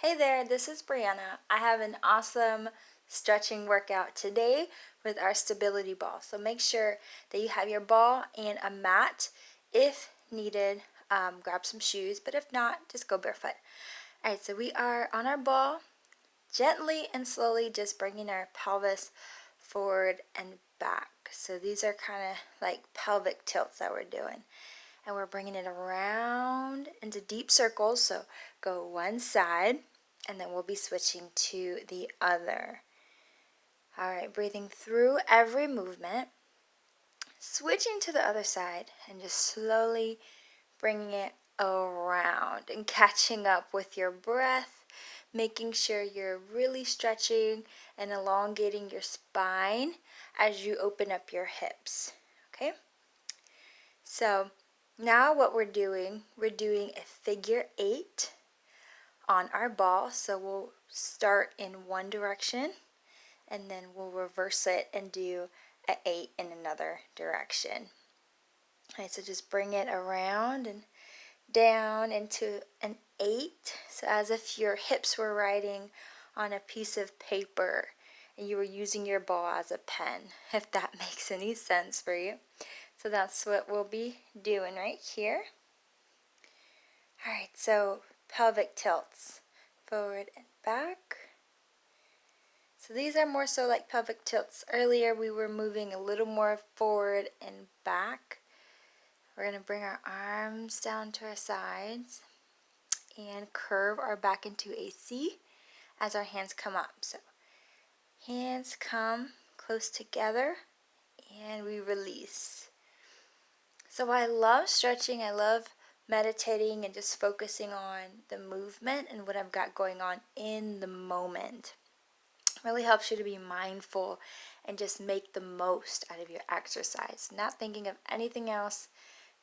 Hey there, this is Brianna. I have an awesome stretching workout today with our stability ball. So make sure that you have your ball and a mat. If needed, grab some shoes, but if not, just go barefoot. All right, so we are on our ball, gently and slowly just bringing our pelvis forward and back. So these are kind of like pelvic tilts that we're doing. And we're bringing it around into deep circles. So go one side, and then we'll be switching to the other. All right, breathing through every movement, switching to the other side, and just slowly bringing it around and catching up with your breath, making sure you're really stretching and elongating your spine as you open up your hips. Okay? So now what we're doing a figure 8 on our ball. So we'll start in one direction and then we'll reverse it and do an 8 in another direction. All right, so just bring it around and down into an 8. So as if your hips were writing on a piece of paper and you were using your ball as a pen, if that makes any sense for you. So that's what we'll be doing right here. All right, so pelvic tilts, forward and back. So these are more so like pelvic tilts. Earlier we were moving a little more forward and back. We're going to bring our arms down to our sides and curve our back into a C as our hands come up. So hands come close together and we release. So I love stretching, I love meditating and just focusing on the movement and what I've got going on in the moment. It really helps you to be mindful and just make the most out of your exercise. Not thinking of anything else,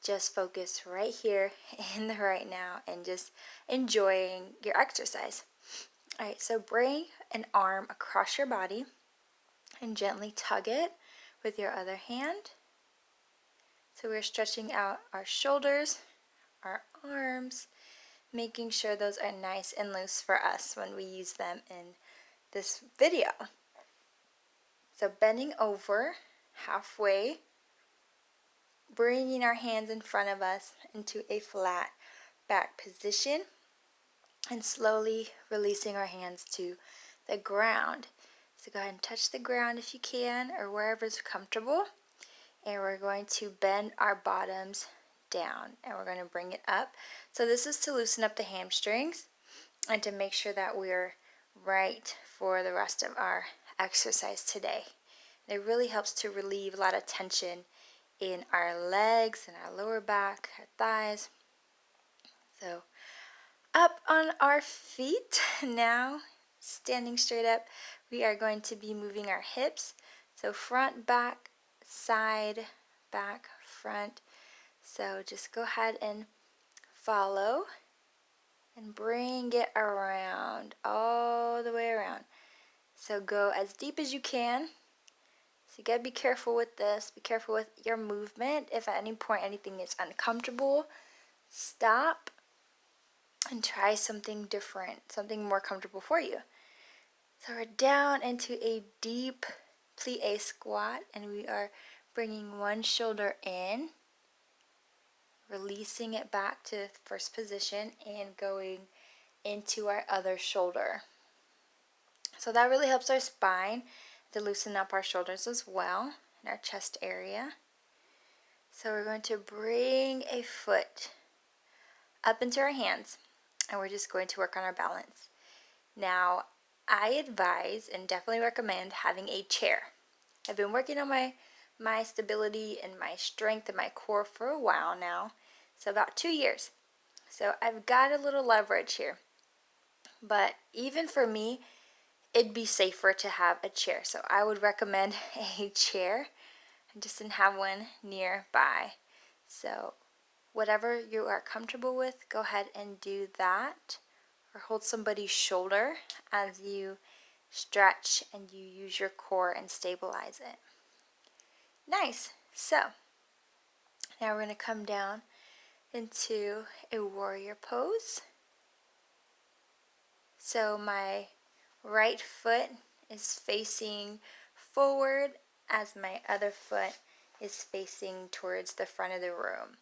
just focus right here in the right now and just enjoying your exercise. All right, so bring an arm across your body and gently tug it with your other hand. So we're stretching out our shoulders, our arms, making sure those are nice and loose for us when we use them in this video. So bending over halfway, bringing our hands in front of us into a flat back position, and slowly releasing our hands to the ground. So go ahead and touch the ground if you can, or wherever is comfortable. And we're going to bend our bottoms down and we're going to bring it up. So this is to loosen up the hamstrings and to make sure that we're right for the rest of our exercise today. And it really helps to relieve a lot of tension in our legs and our lower back, our thighs. So up on our feet now, standing straight up, we are going to be moving our hips. So front, back, side, back, front. So just go ahead and follow and bring it around, all the way around. So go as deep as you can. So you gotta be careful with this, be careful with your movement. If at any point anything is uncomfortable, stop and try something different, something more comfortable for you. So we're down into a deep plie squat and we are bringing one shoulder in, releasing it back to the first position and going into our other shoulder. So that really helps our spine to loosen up our shoulders as well and our chest area. So we're going to bring a foot up into our hands and we're just going to work on our balance. Now, I advise and definitely recommend having a chair. I've been working on my stability and my strength and my core for a while now, so about 2 years. So I've got a little leverage here. But even for me, it'd be safer to have a chair. So I would recommend a chair. I just didn't have one nearby. So whatever you are comfortable with, go ahead and do that. Or hold somebody's shoulder as you stretch and you use your core and stabilize it. Nice. So now we're going to come down into a warrior pose. So my right foot is facing forward as my other foot is facing towards the front of the room.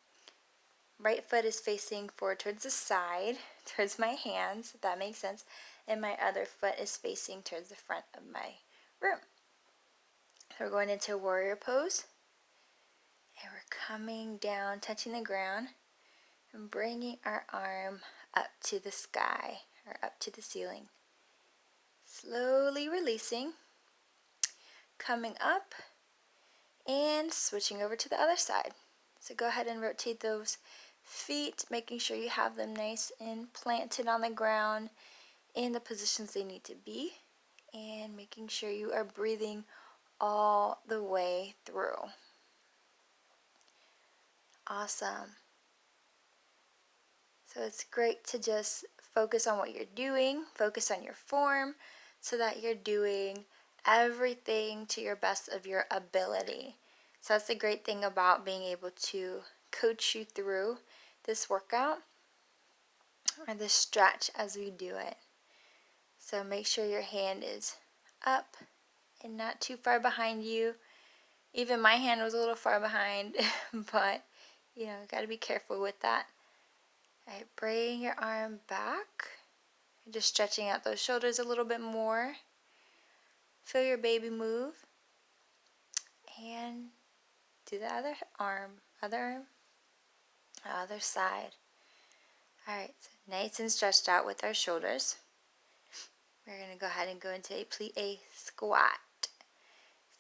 Right foot is facing forward towards the side, towards my hands, if that makes sense, and my other foot is facing towards the front of my room. So we're going into warrior pose, and we're coming down, touching the ground, and bringing our arm up to the sky, or up to the ceiling. Slowly releasing, coming up, and switching over to the other side. So go ahead and rotate those feet, making sure you have them nice and planted on the ground in the positions they need to be, and making sure you are breathing all the way through. Awesome. So it's great to just focus on what you're doing, focus on your form, so that you're doing everything to your best of your ability. So that's the great thing about being able to coach you through this workout or this stretch as we do it. So make sure your hand is up and not too far behind you. Even my hand was a little far behind, but you know, got to be careful with that. All right, bring your arm back. Just stretching out those shoulders a little bit more. Feel your baby move. And do the other arm, other side. All right, so nice and stretched out with our shoulders. We're going to go ahead and go into a plie squat.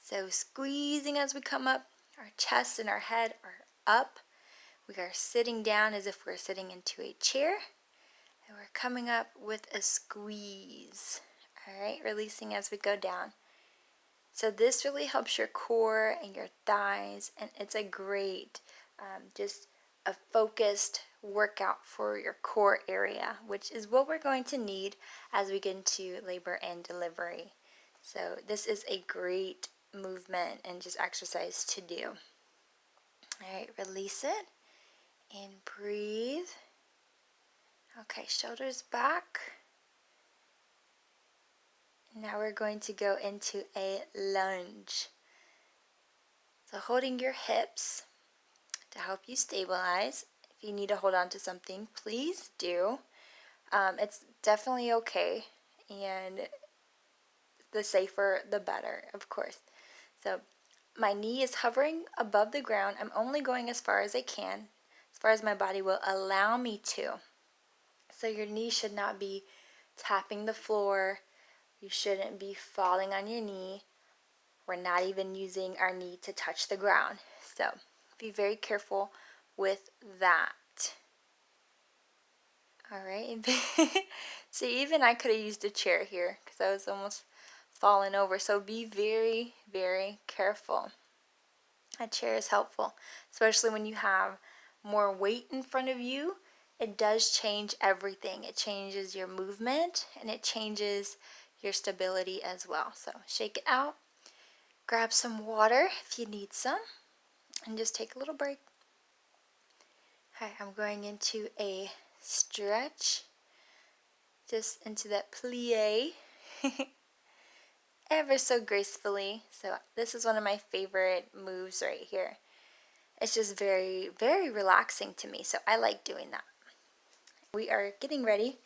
So squeezing as we come up, our chest and our head are up. We are sitting down as if we're sitting into a chair. And we're coming up with a squeeze. All right, releasing as we go down. So this really helps your core and your thighs, and it's a great, just a focused workout for your core area, which is what we're going to need as we get into labor and delivery. So this is a great movement and just exercise to do. All right, release it and breathe. Okay, shoulders back. Now we're going to go into a lunge. So holding your hips to help you stabilize. If you need to hold on to something, please do. It's definitely okay, and the safer, the better, of course. So my knee is hovering above the ground. I'm only going as far as I can, as far as my body will allow me to. So your knee should not be tapping the floor. You shouldn't be falling on your knee. We're not even using our knee to touch the ground. So be very careful with that. All right. So even I could have used a chair here because I was almost falling over. So be very, very careful. A chair is helpful, especially when you have more weight in front of you. It does change everything. It changes your movement and it changes your stability as well. So shake it out. Grab some water if you need some, and just take a little break. Hi, I'm going into a stretch, just into that plie, ever so gracefully. So this is one of my favorite moves right here. It's just very, very relaxing to me, so I like doing that. We are getting ready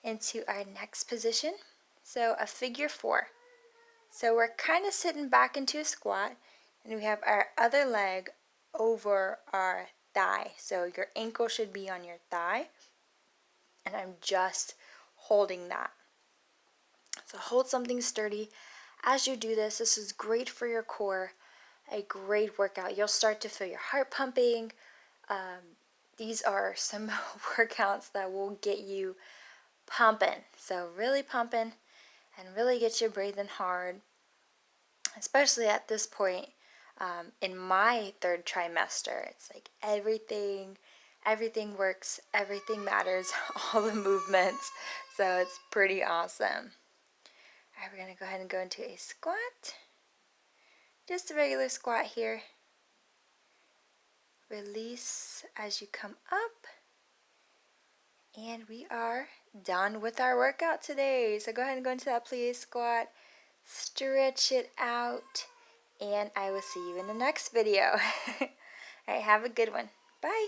into our next position, so a figure 4. So we're kind of sitting back into a squat, and we have our other leg over our thigh. So your ankle should be on your thigh, and I'm just holding that. So hold something sturdy as you do this. This is great for your core, a great workout. You'll start to feel your heart pumping. These are some workouts that will get you pumping. So really pumping and really get you breathing hard, especially at this point in my 3rd trimester. It's like everything works, everything matters, all the movements. So it's pretty awesome. All right, we're going to go ahead and go into a squat. Just a regular squat here. Release as you come up. And we are done with our workout today. So go ahead and go into that plie squat, stretch it out, and I will see you in the next video. All right, have a good one. Bye.